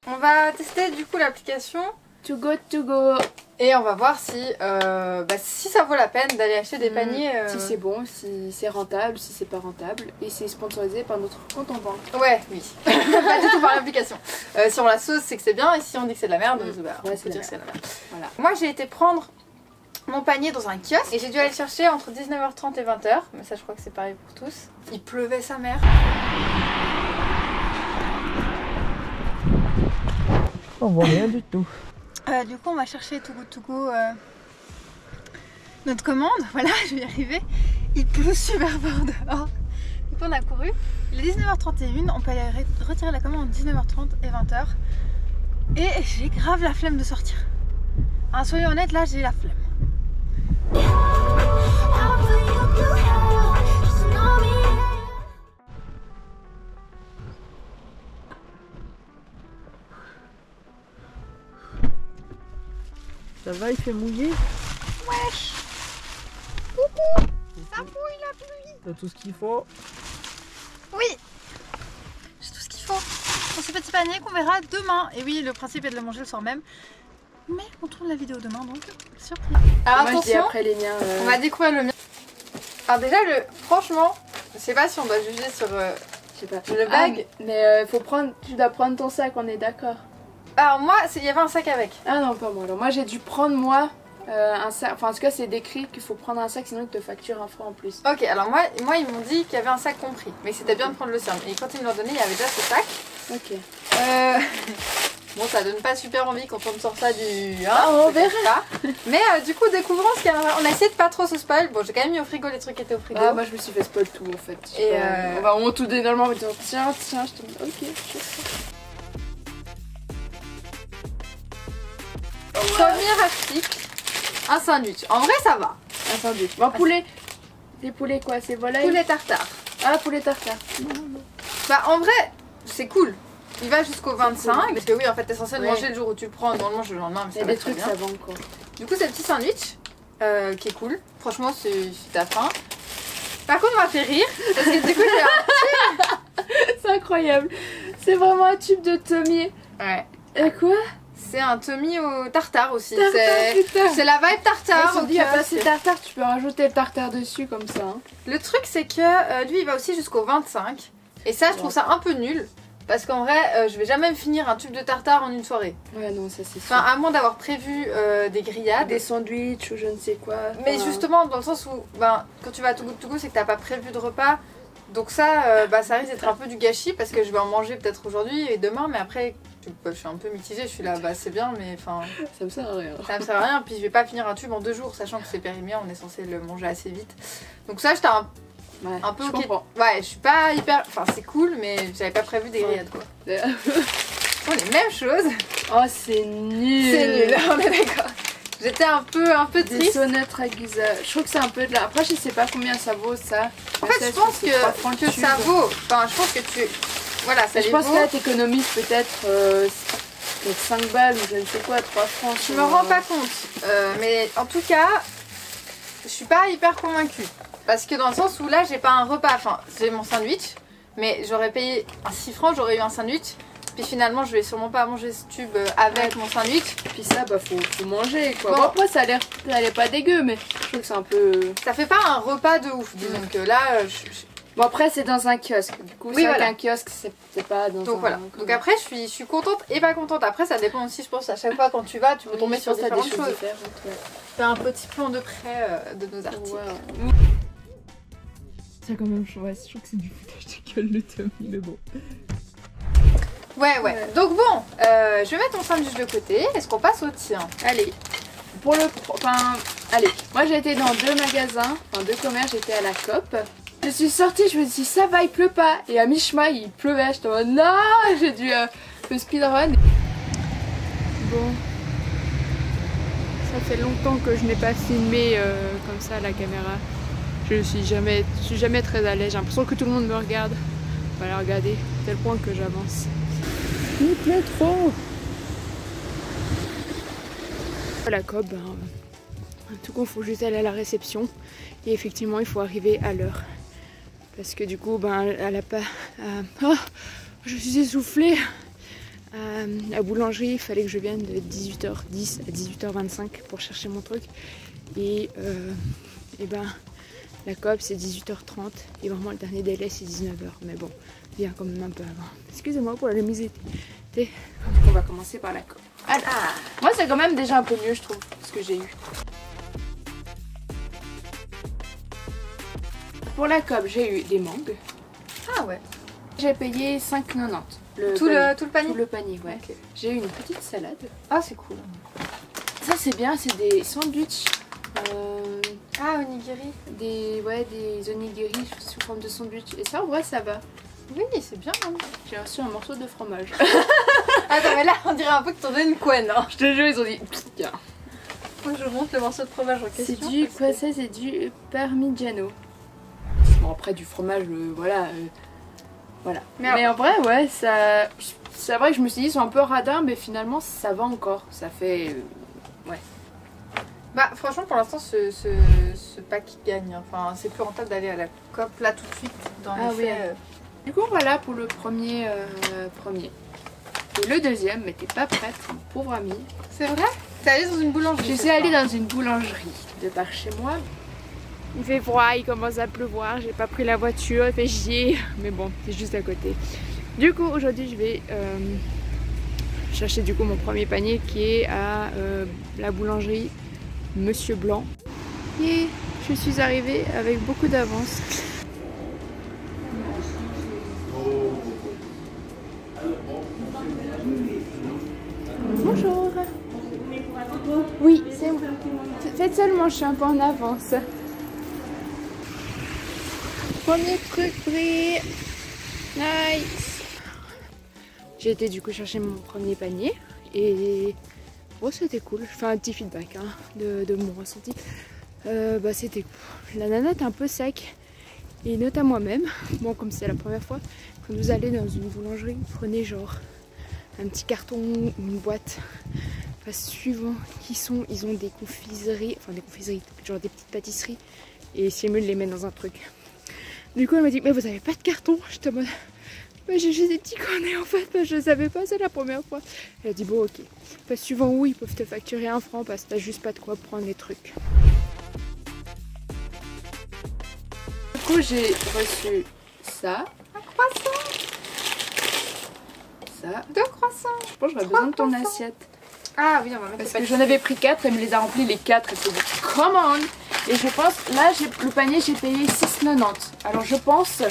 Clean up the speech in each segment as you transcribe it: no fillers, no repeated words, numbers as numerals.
On va tester du coup l'application To Go et on va voir si, si ça vaut la peine d'aller acheter des paniers. Si c'est bon, si c'est rentable, si c'est pas rentable. Et c'est sponsorisé par notre compte en banque. Ouais, oui. Pas du tout par l'application. Si on la sauce, c'est que c'est bien, et si on dit que c'est de la merde, on peut dire que c'est de la merde. Voilà. Moi j'ai été prendre mon panier dans un kiosque et j'ai dû aller le chercher entre 19h30 et 20h. Mais ça je crois que c'est pareil pour tous. Il pleuvait sa mère. On voit rien du tout. Du coup on va chercher Too Good To Go notre commande. Voilà, je vais y arriver. Il pleut super fort dehors. Du coup on a couru. Il est 19h31, on peut aller retirer la commande entre 19h30 et 20h. Et j'ai grave la flemme de sortir. Hein, soyons honnêtes, là j'ai la flemme. Ça va, il fait mouiller? Wesh! Coucou! Ça mouille la pluie! T'as tout ce qu'il faut? Oui! J'ai tout ce qu'il faut pour ce petit panier qu'on verra demain. Et oui, le principe est de le manger le soir même. Mais on tourne la vidéo demain donc surprise. Alors moi, attention, je dis après les miens. on va découvrir le mien. Alors déjà, franchement, je sais pas si on doit juger sur Je sais pas. le bag. Mais tu dois prendre ton sac, on est d'accord. Alors moi, il y avait un sac avec. Ah non, pas moi. Alors moi j'ai dû prendre moi un sac. Enfin en tout cas c'est décrit qu'il faut prendre un sac sinon ils te facturent un franc en plus. Ok, alors moi ils m'ont dit qu'il y avait un sac compris. Mais c'était bien de prendre le sien. Et quand ils me l'ont donné, il y avait déjà ce sac. Ok. Bon, ça donne pas super envie quand on me sort ça du... Hein, Ah, on verra. Pas. Mais du coup, découvrons ce qu'il y a. On a essayé de pas trop se spoil. Bon, j'ai quand même mis au frigo les trucs qui étaient au frigo. Ah moi je me suis fait spoil tout en fait. Et on va tout dénormer, on va dire tiens, je te dis ok. Premier article, un sandwich. En vrai, ça va. Un sandwich. Bon, poulet. Des poulets quoi, c'est volaille. Poulet tartare. Ah poulet tartare. Bah en vrai, c'est cool. Il va jusqu'au 25. Cool. Parce que oui, en fait, t'es censé le Ouais. manger le jour où tu le prends. Normalement, je le lendemain, mais Il y ça a va des très trucs bien. ça vend quoi. Du coup, c'est un petit sandwich qui est cool. Franchement, si t'as faim. Par contre, on m'a fait rire. Parce que du coup, j'ai un... C'est incroyable. C'est vraiment un tube de Tommy. Ouais. Et quoi? C'est un Tommy au tartare aussi. Tartare, putain. C'est la vibe tartare. On au dit il y a pas kiosque. assez tartare, tu peux rajouter le tartare dessus comme ça. Hein. Le truc, c'est que lui, il va aussi jusqu'au 25. Et ça, je trouve ça un peu nul. Parce qu'en vrai, je vais jamais me finir un tube de tartare en une soirée. Ouais, non, ça c'est Enfin, sûr. à moins d'avoir prévu des grillades. Des sandwichs ou je ne sais quoi. Mais Enfin, justement, dans le sens où, quand tu vas à Too Good To Go, c'est que t'as pas prévu de repas. Donc ça, ça risque d'être un peu du gâchis parce que je vais en manger peut-être aujourd'hui et demain. Mais après, je suis un peu mitigée. Je suis là, bah c'est bien, mais enfin, ça me sert à rien. ça me sert à rien. Puis je vais pas finir un tube en 2 jours, sachant que c'est périmé. On est censé le manger assez vite. Donc ça, j'étais Ouais, un peu je ok. comprends. Ouais, je suis pas hyper. Enfin, c'est cool, mais j'avais pas prévu des grillades quoi. Ce sont les mêmes choses. Oh, c'est nul. C'est nul, on est d'accord. J'étais un peu Des triste. sonnettes Ragusa. Je trouve que c'est un peu de la. Après, je sais pas combien ça vaut ça. En fait, je pense que ça vaut. Enfin, je pense que tu. Voilà, ça Je les pense vaut. que là, t'économises peut-être 5 balles ou je ne sais quoi, 3 francs. Je me rends pas compte. Mais en tout cas, je suis pas hyper convaincue. Parce que dans le sens où là, j'ai pas un repas. Enfin, j'ai mon sandwich. Mais j'aurais payé un 6 francs, j'aurais eu un sandwich. Puis finalement, je vais sûrement pas manger ce tube avec mon sandwich. Puis ça, bah faut manger quoi. Bon. Bon, après, ça a l'air pas dégueu, mais je trouve que c'est un peu. Ça fait pas un repas de ouf. Disons que là, Bon, après, c'est dans un kiosque. Du coup, Oui, c'est voilà. un kiosque, c'est pas dans un. donc voilà. Donc après, je suis contente et pas contente. Après, ça dépend aussi, je pense, à chaque fois quand tu vas, tu peux tomber sur différentes choses. Ouais. Faire un petit plan de près de nos articles. Ouais. Ça quand même, je trouve que c'est du foutage de gueule le Tommy, mais bon. Ouais. Donc bon, je vais mettre mon sandwich de côté. Est-ce qu'on passe au tien? Allez. Allez. Moi, j'ai été dans 2 magasins, enfin 2 commerces. J'étais à la COP. Je suis sortie, je me suis dit ça va, il pleut pas. Et à mi-chemin, il pleuvait. J'étais en mode non, j'ai dû le speedrun. Bon, ça fait longtemps que je n'ai pas filmé comme ça à la caméra. Je suis jamais très à l'aise. J'ai l'impression que tout le monde me regarde. Voilà, regardez, à tel point que j'avance. Il pleut trop. À la COP, tout qu'on faut juste aller à la réception. Et effectivement, il faut arriver à l'heure. Parce que du coup, ben, elle a pas... oh, je suis essoufflée. La boulangerie, il fallait que je vienne de 18h10 à 18h25 pour chercher mon truc. Et ben, la coop c'est 18h30 et vraiment le dernier délai c'est 19h. Mais bon, viens quand même un peu avant. Excusez-moi pour la luminosité. On va commencer par la coop. Ah, moi c'est quand même déjà un peu mieux je trouve, ce que j'ai eu. Pour la coop, j'ai eu des mangues. Ah ouais. J'ai payé 5,90. Tout le panier. Tout le panier, ouais. Okay. J'ai eu une petite salade. Ah c'est cool. Ça c'est bien, c'est des sandwichs. Ah onigiri. Des onigiri sous forme de sandwich. Et ça en vrai ça va. Oui c'est bien. Hein. J'ai reçu un morceau de fromage. Attends mais là on dirait un peu que t'en donnes une couenne. Hein. Je te jure, ils ont dit tiens. Faut que je monte le morceau de fromage en question. C'est du quoi ça? C'est du parmigiano. Bon après du fromage voilà. Mais en vrai ouais ça. C'est vrai que je me suis dit ils sont un peu radins mais finalement ça va encore. Ça fait ouais. Bah franchement pour l'instant ce pack gagne. Enfin c'est plus rentable d'aller à la coop là tout de suite dans les oui. faits. Du coup voilà pour le premier. Et le deuxième mais t'es pas prête mon pauvre ami. C'est vrai? T'es allée dans une boulangerie? Je suis allée dans une boulangerie de par chez moi. Il fait froid, il commence à pleuvoir, j'ai pas pris la voiture, il fait chier. Mais bon, c'est juste à côté. Du coup aujourd'hui je vais chercher du coup mon premier panier qui est à la boulangerie Monsieur Blanc. Et je suis arrivée avec beaucoup d'avance. Bonjour. Oui, c'est moi. Faites seulement, je suis un peu en avance. Premier truc pris. Nice. J'ai été du coup chercher mon premier panier et oh c'était cool. Je fais un petit feedback hein, de mon ressenti. Bah c'était cool. La nana est un peu sec et note à moi-même. Bon comme c'est la première fois quand vous allez dans une boulangerie, prenez genre un petit carton ou une boîte. Enfin, suivant qui sont, ils ont des confiseries, enfin des confiseries, genre des petites pâtisseries et simulent les mettre dans un truc. Du coup elle m'a dit mais vous avez pas de carton? J'étais en mode mais j'ai juste des petits cornets en fait, parce que je savais pas, c'est la première fois. Elle a dit bon ok. Parce suivant où ils peuvent te facturer 1 franc parce que t'as juste pas de quoi prendre les trucs. Du coup j'ai reçu ça. Un croissant. Ça. 2 croissants. Je pense que j'aurais besoin de ton assiette. Ah oui on va mettre Parce les que j'en avais pris 4, elle me les a remplis les 4 et c'est dit come on. Et je pense, là le panier j'ai payé 6,90. Alors je pense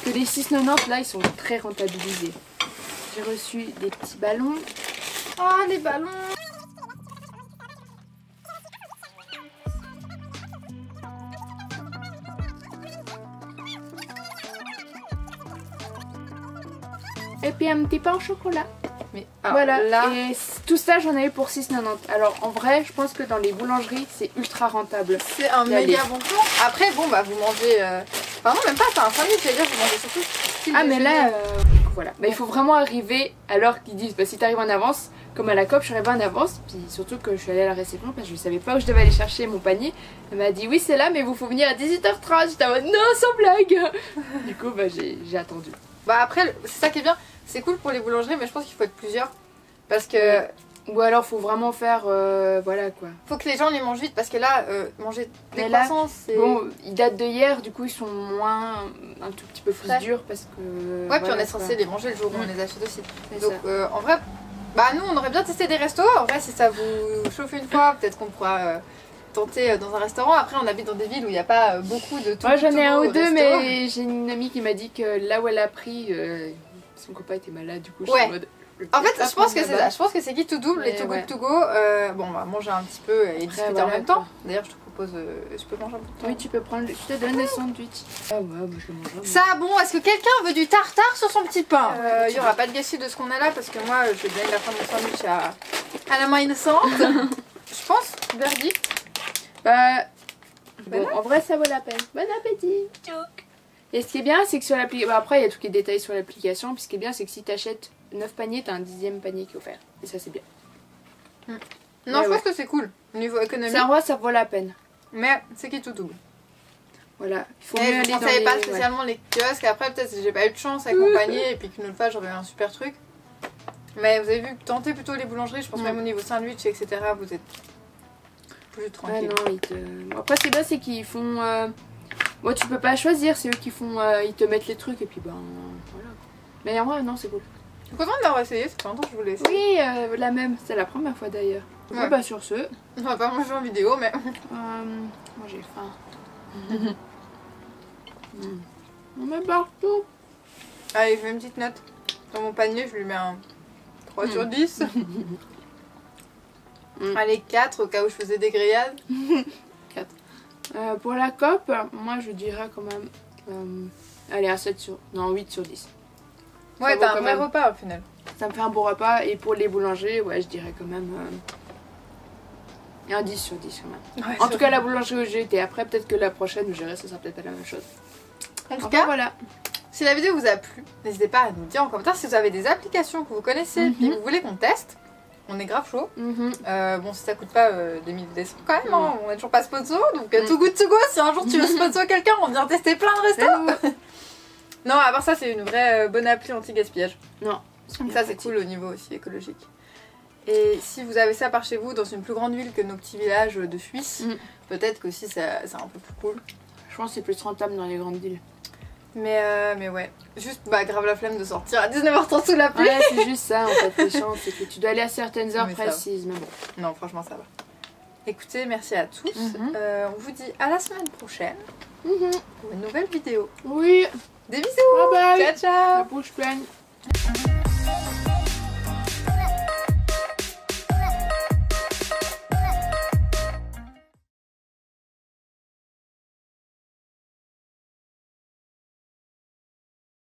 que les 6,90 là ils sont très rentabilisés. J'ai reçu des petits ballons. Ah les ballons. Et puis un petit pain au chocolat. Mais voilà, là... et tout ça j'en ai eu pour 6,90. Alors en vrai je pense que dans les boulangeries c'est ultra rentable. C'est un méga bon plan. Après bon bah vous mangez... Enfin non même pas, c'est un sandwich, c'est-à-dire vous mangez surtout... Ah mais là voilà, bah, il faut vraiment arriver à l'heure qu'ils disent. Bah, si t'arrives en avance, comme à la COP je suis arrivée en avance. Puis surtout que je suis allée à la réception parce que je savais pas où je devais aller chercher mon panier. Elle m'a dit oui c'est là mais vous faut venir à 18h30. J'étais en mode non sans blague. Du coup bah j'ai attendu. Bah après c'est ça qui est bien. C'est cool pour les boulangeries mais je pense qu'il faut être plusieurs. Parce que... Ou alors faut vraiment faire voilà quoi. Faut que les gens les mangent vite parce que là manger des Mais là, croissants c'est... Bon ils datent de hier du coup ils sont moins un tout petit peu plus Frais. durs parce que... Ouais voilà, puis on est quoi. censé les manger le jour où on les achète aussi. C'est Donc en vrai bah nous on aurait bien testé des restos. En vrai si ça vous chauffe une fois peut-être qu'on pourra tenter dans un restaurant. Après on habite dans des villes où il n'y a pas beaucoup de tout. Moi j'en ai un ou deux resto. mais j'ai une amie qui m'a dit que là où elle a pris son copain était malade du coup je suis en mode... En fait, je pense que c'est ça. Je pense que c'est Guide to Double et Too Good To Go. Bon, on va manger un petit peu et discuter voilà, en même temps. D'ailleurs, je te propose. Je peux manger un peu de temps. Oui, tu peux prendre. Je te donne des sandwichs. Ah ouais, moi je le mange. Ça, bon, est-ce que quelqu'un veut du tartare sur son petit pain? Il n'y aura pas de gâchis de ce qu'on a là parce que moi, je vais donner la fin de mon sandwich à la main innocente. Je pense, verdict. Bah. Bon, en vrai, ça vaut la peine. Bon appétit. Et ce qui est bien, c'est que sur l'application. Bah, après, il y a tous les détails sur l'application. Puis ce qui est bien, c'est que si tu achètes 9 paniers, t'as un 10e panier qui est offert. Et ça, c'est bien. Non, je pense que c'est cool. Au niveau économique. Ça, en vrai, ça vaut la peine. Mais c'est Guide to Double. Voilà, il faut Mais mieux je aller ne dans conseille les... pas ouais. spécialement les kiosques. Après, peut-être que j'ai pas eu de chance avec mon panier et puis qu'une autre fois j'aurais eu un super truc. Mais vous avez vu, tentez plutôt les boulangeries. Je pense même au niveau sandwich, etc. Vous êtes plus Ah tranquille. non, ils te... Après, c'est bien, c'est qu'ils font... Moi, tu peux pas choisir, c'est eux qui font... Ils te mettent les trucs et puis ben... Voilà. Mais en vrai, non, c'est cool. Je suis contente d'avoir essayé. Ça fait longtemps que je voulais essayer. Oui, la même. C'est la première fois d'ailleurs. Ouais. Ouais. Bah sur ce, On va pas manger en vidéo, mais. moi j'ai faim. On met partout. Allez, je mets une petite note. Dans mon panier, je lui mets un 3 sur 10. Allez, 4 au cas où je faisais des grillades. Pour la cope, moi je dirais quand même... allez, un 7 sur... Non, 8 sur 10. Ouais, vaut t'as un quand vrai même. repas au final. Ça me fait un bon repas. Et pour les boulangers, ouais, je dirais quand même... un 10 sur 10 quand même. Ouais, En tout cas, la boulangerie où j'ai été. Après, peut-être que la prochaine où j'irai, ça sera peut-être pas la même chose. En tout Enfin, cas, voilà. si la vidéo vous a plu, n'hésitez pas à nous dire en commentaire si vous avez des applications que vous connaissez et que vous voulez qu'on teste. On est grave chaud. Bon, si ça coûte pas des milliers de francs quand même, hein, on est toujours pas sponsor. Donc, too good to go. Si un jour tu veux sponsor quelqu'un, on vient tester plein de restos. Non, à part ça, c'est une vraie bonne appli anti-gaspillage. Non. Et ça, c'est cool au niveau aussi écologique. Et si vous avez ça par chez vous dans une plus grande ville que nos petits villages de Suisse, peut-être que aussi c'est un peu plus cool. Je pense que c'est plus rentable dans les grandes villes. Mais ouais, juste grave la flemme de sortir à 19h30 sous la pluie. Ouais, c'est juste ça en fait, les chances, c'est que tu dois aller à certaines heures Mais ça précises. Mais bon. Non, franchement, ça va. Écoutez, merci à tous. On vous dit à la semaine prochaine pour une nouvelle vidéo. Oui, Des bisous. bye bye. Ciao, ciao. La bouche pleine.